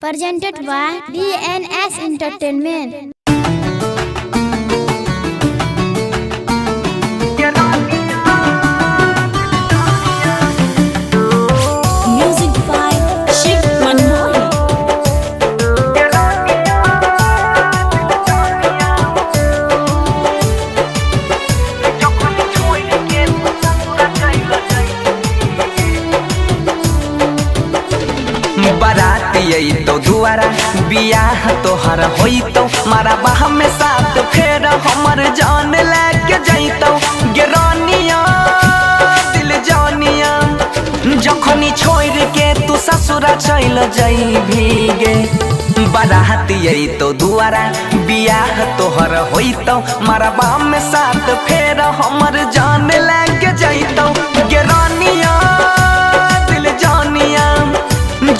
Presented by DNS Entertainment. Music by Shiv Manmohan. बराती तो दुआरा बियाह तोहर होइतो मारा बाह में साथ फेर हमर जान लेके जइतो गिरानिया दिल जानिया जखनी छोड़ के तू ससुरा चल जाइबी गे। बराती तो दुआरा बियाह तोहर होइतो मारा बाह में साथ फेर हमर जान लेके जइतो गिरानिया दिल जानिया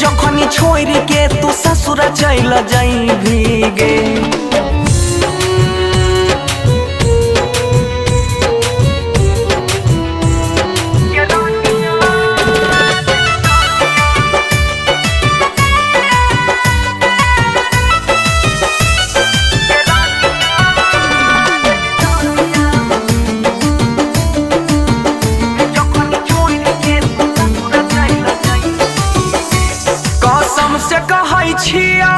जखनी छोड़ के तू ससुरा चल जाइबी गे। कसम से कहै छियो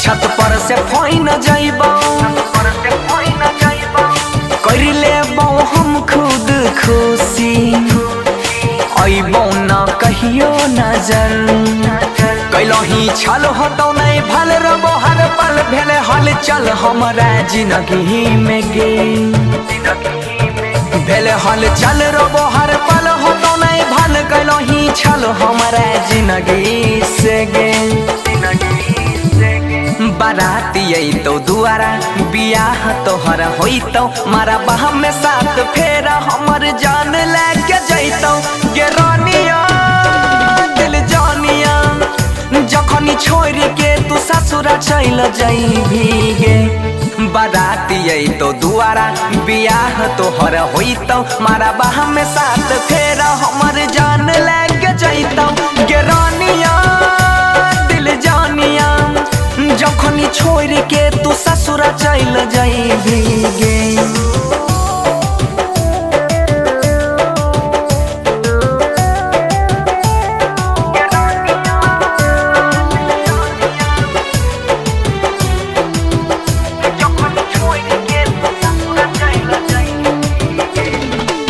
छत पर से फोइन जाइबो कर लेबो हम खुद खुशी अइबो न कहियो नजर कैलही छल हटौ नहीं भल रबो हर पल भेले हल चल हमरा जिंदगी में गे भेले हल चल रबो हर पल होतो नहीं भल गलो ही छल हमारा जिंदगी से गे। बराती तो दुआरा बियाह तोहर होइतो मारा बाह में साथ फेर हमर जान लेके जइतो गे रानिया दिल जानिया जखनी छोड़ के तू ससुरा चल जाइबी गे। बराती तो दुआरा बियाह तोहर होइतो मारा बाह में साथ फेर हमर जान लेके जइतो गे रानिया दिल जानिया जखनी छोड़ के तू ससुरा चल जाइबी गे।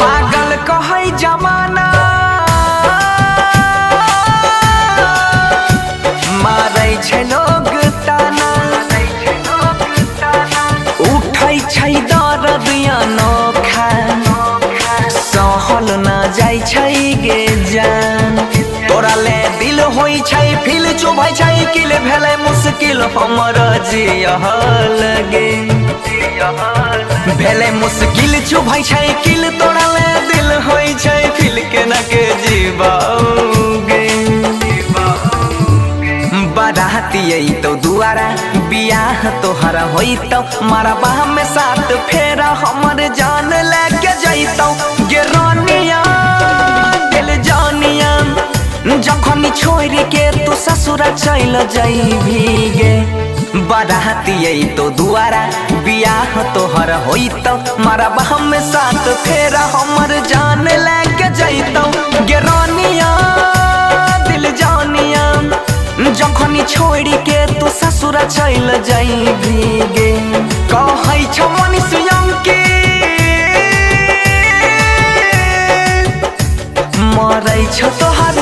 पागल कहै जमाना मारै छै लोग ताना उठै छै दर्द अनोखा सहल न जाइ छै गे जान तोरा ले दिल होइ छै फिल चुभै छै किल भेलै मुश्किल हमर जियहल गे भेले मुश्किल चुभै छै किल तोरा ले दिल होइ छै फिल के न के जीवाओगे। बराती तो दुआरा बियाह तोहर होइतो मारा बाह में साथ फेर हमर जान लेके जइतो गे रानिया दिल जानिया जखनी छोड़ के तू ससुरा चल जाइबी गे। बराती तो दुआरा बियाह तोहर होइतो मारा बाह में साथ फेर हमर जान लेके जइतो गे रानिया दिल जानिया जखनी छोड़ के तू ससुरा चल जाइबी गे। कहै छ मनुष्यम के मरै छ तोहर